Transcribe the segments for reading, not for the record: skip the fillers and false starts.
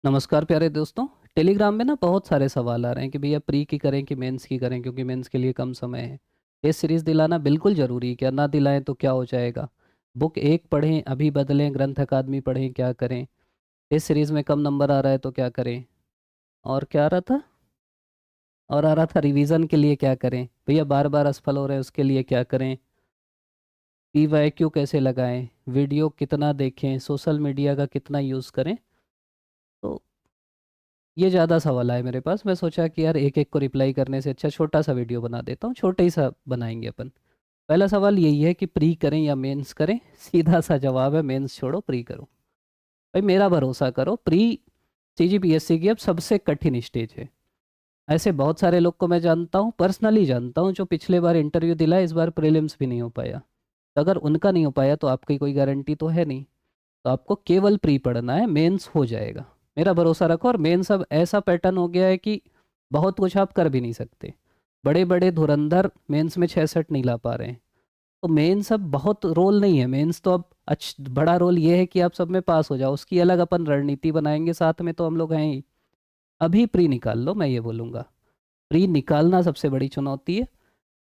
नमस्कार प्यारे दोस्तों। टेलीग्राम में ना बहुत सारे सवाल आ रहे हैं कि भैया प्री की करें कि मेंस की करें, क्योंकि मेंस के लिए कम समय है। टेस्ट सीरीज दिलाना बिल्कुल ज़रूरी है क्या? ना दिलाएं तो क्या हो जाएगा? बुक एक पढ़ें अभी बदलें, ग्रंथ अकादमी पढ़ें क्या करें? टेस्ट सीरीज में कम नंबर आ रहा है तो क्या करें? और क्या आ रहा था? और आ रहा था रिवीजन के लिए क्या करें? भैया बार बार असफल हो रहे हैं उसके लिए क्या करें? पी वाई क्यू कैसे लगाएं? वीडियो कितना देखें? सोशल मीडिया का कितना यूज़ करें? तो ये ज़्यादा सवाल आए मेरे पास। मैं सोचा कि यार एक एक को रिप्लाई करने से अच्छा छोटा सा वीडियो बना देता हूँ, छोटे ही सा बनाएंगे अपन। पहला सवाल यही है कि प्री करें या मेंस करें? सीधा सा जवाब है मेंस छोड़ो, प्री करो। भाई मेरा भरोसा करो, प्री सीजीपीएससी की अब सबसे कठिन स्टेज है। ऐसे बहुत सारे लोग को मैं जानता हूँ, पर्सनली जानता हूँ, जो पिछले बार इंटरव्यू दिला, इस बार प्रीलिम्स भी नहीं हो पाया। तो अगर उनका नहीं हो पाया तो आपकी कोई गारंटी तो है नहीं। तो आपको केवल प्री पढ़ना है, मेंस हो जाएगा। मेरा भरोसा रखो। और मेंस अब ऐसा पैटर्न हो गया है कि बहुत कुछ आप कर भी नहीं सकते। बड़े बड़े धुरंधर मेंस में 66 नहीं ला पा रहे हैं। तो मेंस अब बहुत रोल नहीं है। मेंस तो अब बड़ा रोल ये है कि आप सब में पास हो जाओ, उसकी अलग अपन रणनीति बनाएंगे, साथ में तो हम लोग हैं ही। अभी प्री निकाल लो, मैं ये बोलूँगा। प्री निकालना सबसे बड़ी चुनौती है।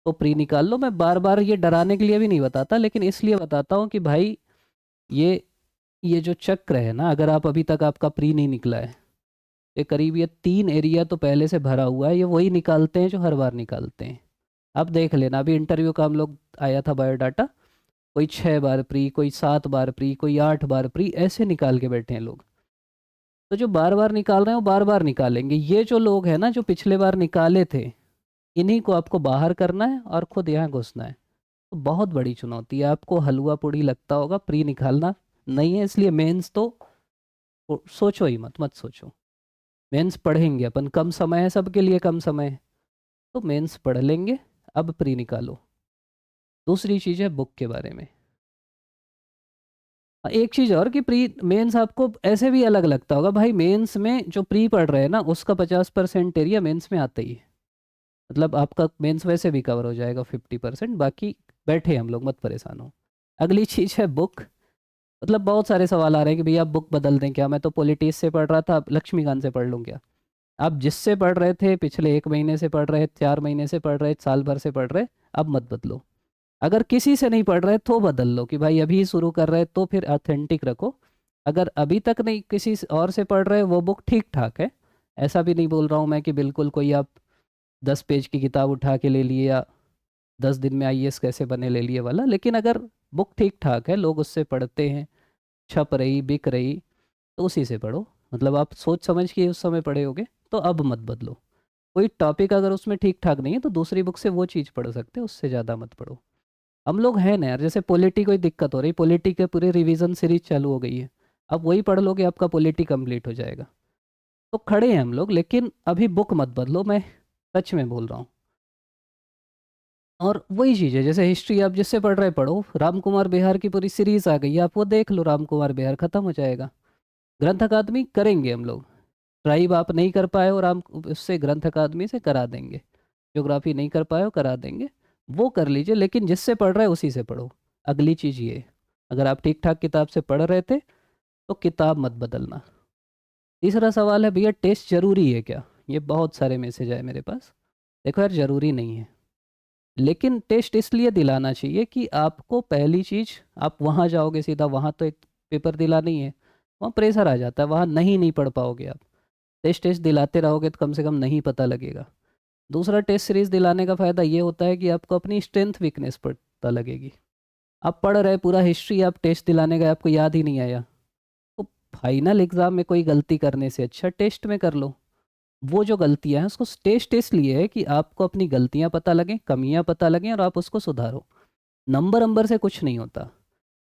तो प्री निकाल लो। मैं बार बार ये डराने के लिए भी नहीं बताता, लेकिन इसलिए बताता हूँ कि भाई ये ये जो चक्र है ना, अगर आप अभी तक आपका प्री नहीं निकला है, ये करीब ये 3 एरिया तो पहले से भरा हुआ है। ये वही निकालते हैं जो हर बार निकालते हैं। आप देख लेना, अभी इंटरव्यू का हम लोग आया था बायोडाटा। कोई 6 बार प्री, कोई 7 बार प्री, कोई 8 बार प्री, ऐसे निकाल के बैठे हैं लोग। तो जो बार बार निकाल रहे हैं वो बार बार निकालेंगे। ये जो लोग हैं ना जो पिछले बार निकाले थे, इन्हीं को आपको बाहर करना है और खुद यहाँ घुसना है। तो बहुत बड़ी चुनौती है। आपको हलवा पूड़ी लगता होगा, प्री निकालना नहीं है। इसलिए मेंस तो सोचो ही मत, मत सोचो। मेंस पढ़ेंगे अपन, कम समय है सबके लिए, कम समय है। तो मेंस पढ़ लेंगे। अब प्री निकालो। दूसरी चीज़ है बुक के बारे में। एक चीज़ और कि प्री मेंस आपको ऐसे भी अलग लगता होगा। भाई मेंस में जो प्री पढ़ रहे हैं ना, उसका 50% एरिया मेंस में आता ही है। मतलब आपका मेंस वैसे भी कवर हो जाएगा 50%। बाकी बैठे हम लोग, मत परेशान हो। अगली चीज़ है बुक। मतलब बहुत सारे सवाल आ रहे हैं कि भैया आप बुक बदल दें क्या? मैं तो पॉलिटिक्स से पढ़ रहा था, अब लक्ष्मीकांत से पढ़ लूँ क्या? आप जिससे पढ़ रहे थे, पिछले 1 महीने से पढ़ रहे, 4 महीने से पढ़ रहे, साल भर से पढ़ रहे, अब मत बदलो। अगर किसी से नहीं पढ़ रहे तो बदल लो कि भाई अभी शुरू कर रहे तो फिर ऑथेंटिक रखो। अगर अभी तक नहीं किसी और से पढ़ रहे, वो बुक ठीक ठाक है। ऐसा भी नहीं बोल रहा हूँ मैं कि बिल्कुल कोई आप 10 पेज की किताब उठा के ले लिए या 10 दिन में आईएएस कैसे बने ले लिए वाला। लेकिन अगर बुक ठीक ठाक है, लोग उससे पढ़ते हैं, छप रही बिक रही, तो उसी से पढ़ो। मतलब आप सोच समझ के उस समय पढ़े होगे, तो अब मत बदलो। कोई टॉपिक अगर उसमें ठीक ठाक नहीं है तो दूसरी बुक से वो चीज़ पढ़ सकते हो, उससे ज़्यादा मत पढ़ो। हम लोग हैं ना यार, जैसे पॉलिटी कोई दिक्कत हो रही, पॉलिटी के पूरे रिवीजन सीरीज चालू हो गई है। अब वही पढ़ लोगे, आपका पॉलिटी कंप्लीट हो जाएगा। तो खड़े हैं हम लोग, लेकिन अभी बुक मत बदलो, मैं सच में बोल रहा हूँ। और वही चीज़ है, जैसे हिस्ट्री आप जिससे पढ़ रहे पढ़ो। राम कुमार बिहार की पूरी सीरीज आ गई है, आप वो देख लो। राम कुमार बिहार खत्म हो जाएगा। ग्रंथ अकादमी करेंगे हम लोग। ट्राइब आप नहीं कर पाए हो राम, उससे ग्रंथ अकादमी से करा देंगे। ज्योग्राफी नहीं कर पाए हो, करा देंगे। वो कर लीजिए, लेकिन जिससे पढ़ रहे हैं उसी से पढ़ो। अगली चीज़ ये, अगर आप ठीक ठाक किताब से पढ़ रहे थे तो किताब मत बदलना। तीसरा सवाल है भैया टेस्ट जरूरी है क्या? ये बहुत सारे मैसेज आए मेरे पास। देखो यार, जरूरी नहीं है, लेकिन टेस्ट इसलिए दिलाना चाहिए कि आपको पहली चीज़, आप वहाँ जाओगे सीधा, वहाँ तो एक पेपर दिलाना ही है। वहाँ प्रेशर आ जाता है, वहाँ नहीं पढ़ पाओगे आप। टेस्ट टेस्ट दिलाते रहोगे तो कम से कम नहीं पता लगेगा। दूसरा, टेस्ट सीरीज दिलाने का फ़ायदा ये होता है कि आपको अपनी स्ट्रेंथ वीकनेस पता लगेगी। आप पढ़ रहे पूरा हिस्ट्री, आप टेस्ट दिलाने गए, आपको याद ही नहीं आया, तो फाइनल एग्जाम में कोई गलती करने से अच्छा टेस्ट में कर लो। वो जो गलतियां हैं उसको, टेस्ट इसलिए है कि आपको अपनी गलतियां पता लगें, कमियां पता लगें, और आप उसको सुधारो। नंबर नंबर से कुछ नहीं होता।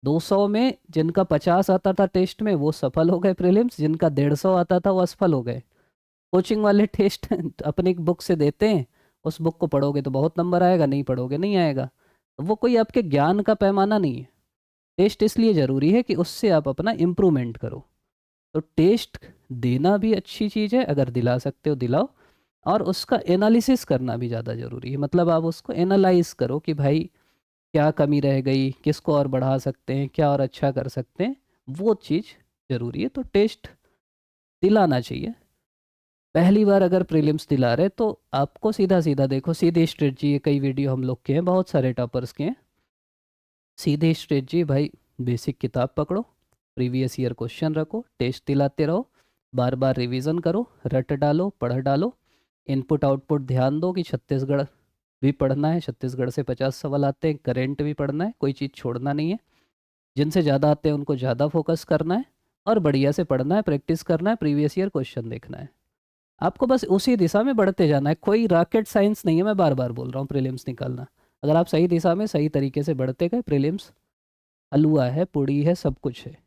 200 में जिनका 50 आता था टेस्ट में, वो सफल हो गए प्रीलिम्स। जिनका 150 आता था वो असफल हो गए। कोचिंग वाले टेस्ट अपनी बुक से देते हैं, उस बुक को पढ़ोगे तो बहुत नंबर आएगा, नहीं पढ़ोगे नहीं आएगा। तो वो कोई आपके ज्ञान का पैमाना नहीं है। टेस्ट इसलिए ज़रूरी है कि उससे आप अपना इम्प्रूवमेंट करो। तो टेस्ट देना भी अच्छी चीज़ है, अगर दिला सकते हो दिलाओ। और उसका एनालिसिस करना भी ज़्यादा ज़रूरी है। मतलब आप उसको एनालाइज करो कि भाई क्या कमी रह गई, किसको और बढ़ा सकते हैं, क्या और अच्छा कर सकते हैं। वो चीज़ ज़रूरी है। तो टेस्ट दिलाना चाहिए। पहली बार अगर प्रीलिम्स दिला रहे तो आपको सीधा सीधा देखो, सीधी स्ट्रेटजी, ये कई वीडियो हम लोग के हैं, बहुत सारे टॉपर्स के हैं। सीधी स्ट्रेटजी भाई, बेसिक किताब पकड़ो, प्रीवियस ईयर क्वेश्चन रखो, टेस्ट दिलाते रहो, बार बार रिवीजन करो, रट डालो, पढ़ डालो, इनपुट आउटपुट ध्यान दो कि छत्तीसगढ़ भी पढ़ना है, छत्तीसगढ़ से 50 सवाल आते हैं, करेंट भी पढ़ना है, कोई चीज़ छोड़ना नहीं है, जिनसे ज़्यादा आते हैं उनको ज़्यादा फोकस करना है, और बढ़िया से पढ़ना है, प्रैक्टिस करना है, प्रीवियस ईयर क्वेश्चन देखना है। आपको बस उसी दिशा में बढ़ते जाना है, कोई रॉकेट साइंस नहीं है, मैं बार बार बोल रहा हूँ प्रीलिम्स निकालना। अगर आप सही दिशा में सही तरीके से बढ़ते गए, प्रीलिम्स हलवा है, पूड़ी है, सब कुछ है।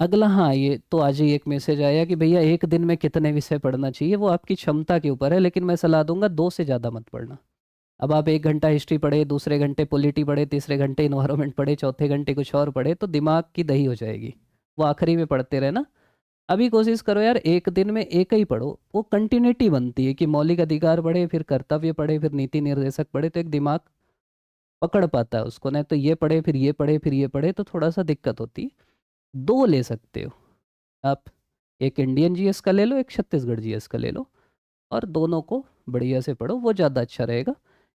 अगला, हाँ, ये तो आज ही एक मैसेज आया कि भैया एक दिन में कितने विषय पढ़ना चाहिए, वो आपकी क्षमता के ऊपर है, लेकिन मैं सलाह दूंगा 2 से ज़्यादा मत पढ़ना। अब आप 1 घंटा हिस्ट्री पढ़े, दूसरे घंटे पॉलिटी पढ़े, तीसरे घंटे इन्वायरमेंट पढ़े, चौथे घंटे कुछ और पढ़े, तो दिमाग की दही हो जाएगी। वो आखिरी में पढ़ते रहे ना। अभी कोशिश करो यार, एक दिन में एक ही पढ़ो, वो कंटिन्यूटी बनती है कि मौलिक अधिकार पढ़े, फिर कर्तव्य पढ़े, फिर नीति निर्देशक पढ़े, तो एक दिमाग पकड़ पाता है उसको। नहीं तो ये पढ़े, फिर ये पढ़े, फिर ये पढ़े, तो थोड़ा सा दिक्कत होती है। 2 ले सकते हो आप, एक इंडियन जीएस का ले लो, एक छत्तीसगढ़ जीएस का ले लो, और दोनों को बढ़िया से पढ़ो, वो ज़्यादा अच्छा रहेगा।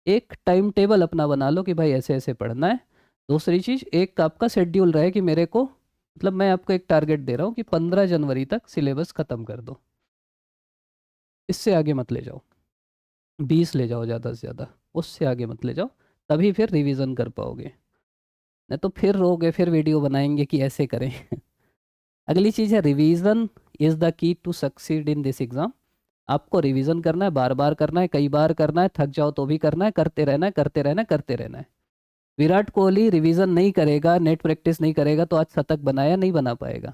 एक टाइम टेबल अपना बना लो कि भाई ऐसे ऐसे पढ़ना है। दूसरी चीज़, एक आपका शेड्यूल रहे कि मेरे को, मतलब मैं आपको एक टारगेट दे रहा हूँ कि 15 जनवरी तक सिलेबस ख़त्म कर दो, इससे आगे मत ले जाओ, 20 ले जाओ ज़्यादा से ज़्यादा, उससे आगे मत ले जाओ, तभी फिर रिवीजन कर पाओगे। नहीं तो फिर रोगे, फिर वीडियो बनाएंगे कि ऐसे करें। अगली चीज़ है revision is the key to succeed in this exam. आपको रिवीजन करना है, बार बार करना है, कई बार करना है, थक जाओ तो भी करना है, करते रहना है, करते रहना है, करते रहना है। विराट कोहली रिवीजन नहीं करेगा, नेट प्रैक्टिस नहीं करेगा, तो आज शतक बनाया नहीं बना पाएगा।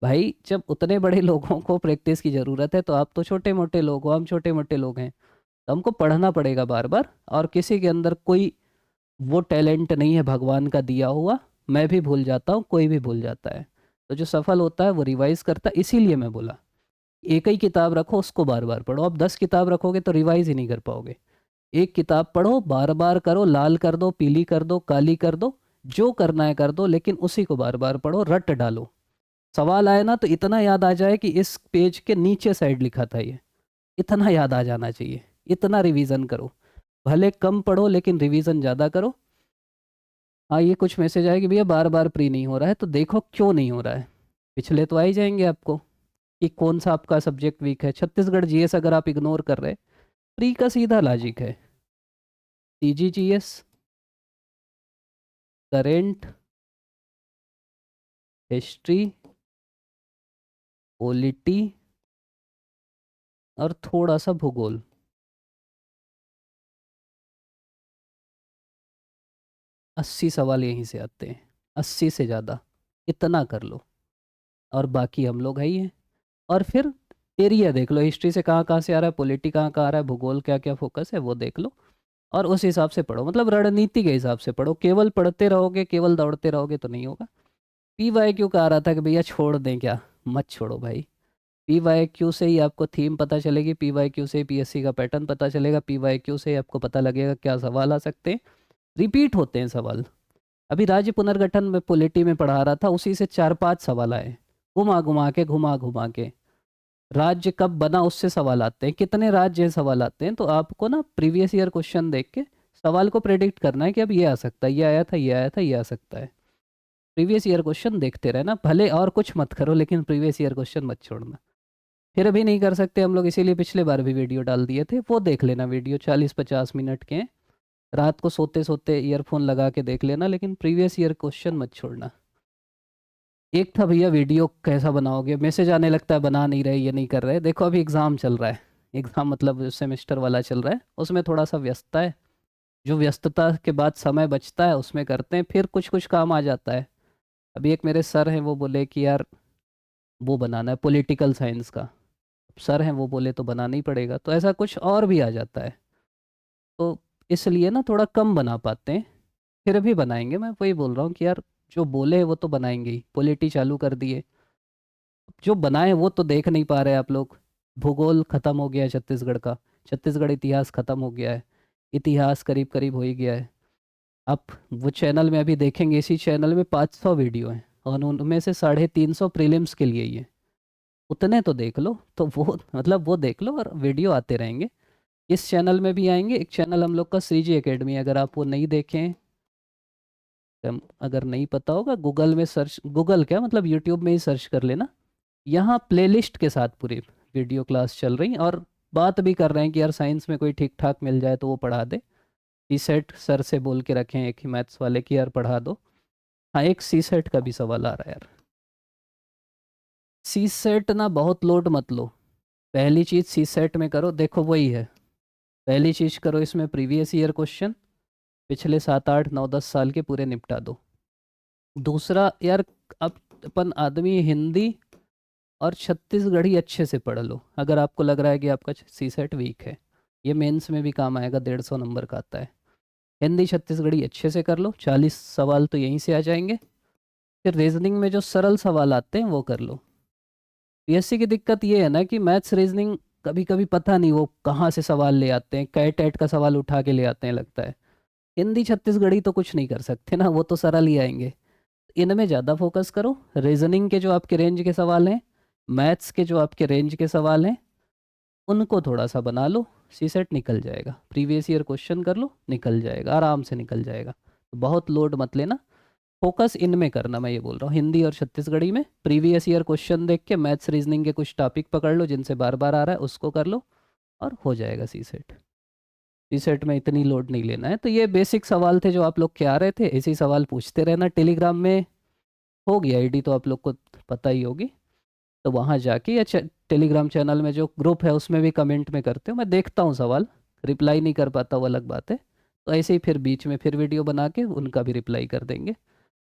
भाई जब उतने बड़े लोगों को प्रैक्टिस की ज़रूरत है, तो आप तो छोटे मोटे लोग हो, हम छोटे मोटे लोग हैं, तो हमको पढ़ना पड़ेगा बार बार। और किसी के अंदर कोई वो टैलेंट नहीं है भगवान का दिया हुआ। मैं भी भूल जाता हूँ, कोई भी भूल जाता है, तो जो सफल होता है वो रिवाइज करता है। इसीलिए मैं बोला एक ही किताब रखो, उसको बार बार पढ़ो। अब 10 किताब रखोगे तो रिवाइज ही नहीं कर पाओगे। एक किताब पढ़ो, बार बार करो, लाल कर दो, पीली कर दो, काली कर दो, जो करना है कर दो, लेकिन उसी को बार बार पढ़ो, रट डालो। सवाल आए ना तो इतना याद आ जाए कि इस पेज के नीचे साइड लिखा था ये, इतना याद आ जाना चाहिए। इतना रिवीजन करो, भले कम पढ़ो लेकिन रिवीजन ज़्यादा करो। हाँ, ये कुछ मैसेज आए कि भैया बार बार प्री नहीं हो रहा है, तो देखो क्यों नहीं हो रहा है। पिछले तो आ ही जाएंगे आपको कि कौन सा आपका सब्जेक्ट वीक है। छत्तीसगढ़ जीएस अगर आप इग्नोर कर रहे, प्री का सीधा लॉजिक है सीजीजीएस, करेंट, हिस्ट्री, पॉलिटी, और थोड़ा सा भूगोल। 80 सवाल यहीं से आते हैं, 80 से ज़्यादा, इतना कर लो, और बाकी हम लोग है ही हैं। और फिर एरिया देख लो, हिस्ट्री से कहाँ कहाँ से आ रहा है, पॉलिटी कहाँ कहाँ आ रहा है, भूगोल क्या क्या फोकस है वो देख लो, और उस हिसाब से पढ़ो। मतलब रणनीति के हिसाब से पढ़ो, केवल पढ़ते रहोगे, केवल दौड़ते रहोगे तो नहीं होगा। पी वाई क्यू का आ रहा था कि भैया छोड़ दें क्या, मत छोड़ो भाई। पी वाई क्यू से ही आपको थीम पता चलेगी, पी वाई क्यू से पीएससी का पैटर्न पता चलेगा, पी वाई क्यू से आपको पता लगेगा क्या सवाल आ सकते हैं। रिपीट होते हैं सवाल। अभी राज्य पुनर्गठन में पॉलिटी में पढ़ा रहा था, उसी से 4-5 सवाल आए, घुमा घुमा के, घुमा घुमा के। राज्य कब बना उससे सवाल आते हैं, कितने राज्य हैं सवाल आते हैं। तो आपको ना प्रीवियस ईयर क्वेश्चन देख के सवाल को प्रेडिक्ट करना है कि अब ये आ सकता है, ये आया था, ये आया था, ये आ सकता है। प्रीवियस ईयर क्वेश्चन देखते रहना, भले और कुछ मत करो लेकिन प्रीवियस ईयर क्वेश्चन मत छोड़ना। फिर अभी नहीं कर सकते हम लोग, इसीलिए पिछले बार भी वीडियो डाल दिए थे, वो देख लेना। वीडियो 40-50 मिनट के हैं, रात को सोते सोते ईयरफोन लगा के देख लेना, लेकिन प्रीवियस ईयर क्वेश्चन मत छोड़ना। एक था भैया वीडियो कैसा बनाओगे, मैसेज आने लगता है बना नहीं रहे, ये नहीं कर रहे। देखो अभी एग्ज़ाम चल रहा है, एग्ज़ाम मतलब सेमेस्टर वाला चल रहा है, उसमें थोड़ा सा व्यस्तता है। जो व्यस्तता के बाद समय बचता है उसमें करते हैं, फिर कुछ कुछ काम आ जाता है। अभी एक मेरे सर हैं, वो बोले कि यार वो बनाना है पॉलिटिकल साइंस का। सर हैं वो बोले तो बनाना ही पड़ेगा, तो ऐसा कुछ और भी आ जाता है, तो इसलिए ना थोड़ा कम बना पाते हैं। फिर भी बनाएंगे, मैं वही बोल रहा हूँ कि यार जो बोले वो तो बनाएंगे ही। पॉलिटी चालू कर दिए, जो बनाए वो तो देख नहीं पा रहे आप लोग। भूगोल खत्म हो गया है छत्तीसगढ़ का, छत्तीसगढ़ इतिहास खत्म हो गया है, इतिहास करीब करीब हो ही गया है। आप वो चैनल में अभी देखेंगे, इसी चैनल में 500 वीडियो हैं, और उनमें से 350 प्रीलिम्स के लिए ही है। उतने तो देख लो, तो वो मतलब वो देख लो, और वीडियो आते रहेंगे। इस चैनल में भी आएंगे, एक चैनल हम लोग का श्रीजी एकेडमी, अगर आप वो नहीं देखें, अगर नहीं पता होगा, गूगल में सर्च, गूगल क्या मतलब यूट्यूब में ही सर्च कर लेना। यहाँ प्लेलिस्ट के साथ पूरी वीडियो क्लास चल रही, और बात भी कर रहे हैं कि यार साइंस में कोई ठीक ठाक मिल जाए तो वो पढ़ा दे। सी सेट सर से बोल के रखे हैं एक ही मैथ्स वाले की, यार पढ़ा दो। हाँ, एक सी सेट का भी सवाल आ रहा है यार। सी सेट ना बहुत लोड मत लो। पहली चीज़ सी सेट में करो, देखो वही है, पहली चीज़ करो इसमें प्रीवियस ईयर क्वेश्चन, पिछले 7 8 9 10 साल के पूरे निपटा दो। दूसरा यार, अब अपन आदमी हिंदी और छत्तीसगढ़ी अच्छे से पढ़ लो, अगर आपको लग रहा है कि आपका सी सेट वीक है। ये मेंस में भी काम आएगा, 150 नंबर का आता है। हिंदी छत्तीसगढ़ी अच्छे से कर लो, 40 सवाल तो यहीं से आ जाएंगे। फिर रीजनिंग में जो सरल सवाल आते हैं वो कर लो। पीएससी की दिक्कत ये है ना कि मैथ्स रीजनिंग कभी कभी पता नहीं वो कहाँ से सवाल ले आते हैं, कैट ऐट का सवाल उठा के ले आते हैं लगता है। हिंदी छत्तीसगढ़ी तो कुछ नहीं कर सकते ना, वो तो सरल ही आएंगे। इनमें ज़्यादा फोकस करो। रीजनिंग के जो आपके रेंज के सवाल हैं, मैथ्स के जो आपके रेंज के सवाल हैं, उनको थोड़ा सा बना लो। सी सेट निकल जाएगा, प्रीवियस ईयर क्वेश्चन कर लो, निकल जाएगा, आराम से निकल जाएगा। तो बहुत लोड मत लेना, फोकस इनमें करना। मैं ये बोल रहा हूँ हिंदी और छत्तीसगढ़ी में प्रीवियस ईयर क्वेश्चन देख के मैथ्स रीजनिंग के कुछ टॉपिक पकड़ लो जिनसे बार बार आ रहा है, उसको कर लो, और हो जाएगा सी सेट। सी सेट में इतनी लोड नहीं लेना है। तो ये बेसिक सवाल थे जो आप लोग के आ रहे थे, ऐसे ही सवाल पूछते रहना। टेलीग्राम में होगी आईडी तो आप लोग को पता ही होगी, तो वहाँ जाके या टेलीग्राम चैनल में जो ग्रुप है उसमें भी कमेंट में करते हो, मैं देखता हूँ सवाल, रिप्लाई नहीं कर पाता वो अलग बात है। तो ऐसे ही फिर बीच में फिर वीडियो बना के उनका भी रिप्लाई कर देंगे।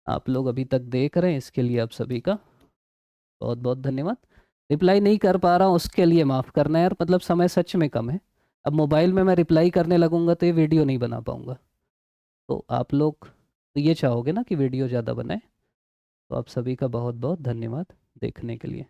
आप लोग अभी तक देख रहे हैं, इसके लिए आप सभी का बहुत बहुत धन्यवाद। रिप्लाई नहीं कर पा रहा हूँ उसके लिए माफ़ करना यार, मतलब समय सच में कम है। अब मोबाइल में मैं रिप्लाई करने लगूंगा तो ये वीडियो नहीं बना पाऊंगा। तो आप लोग तो ये चाहोगे ना कि वीडियो ज़्यादा बनाए। तो आप सभी का बहुत बहुत धन्यवाद देखने के लिए।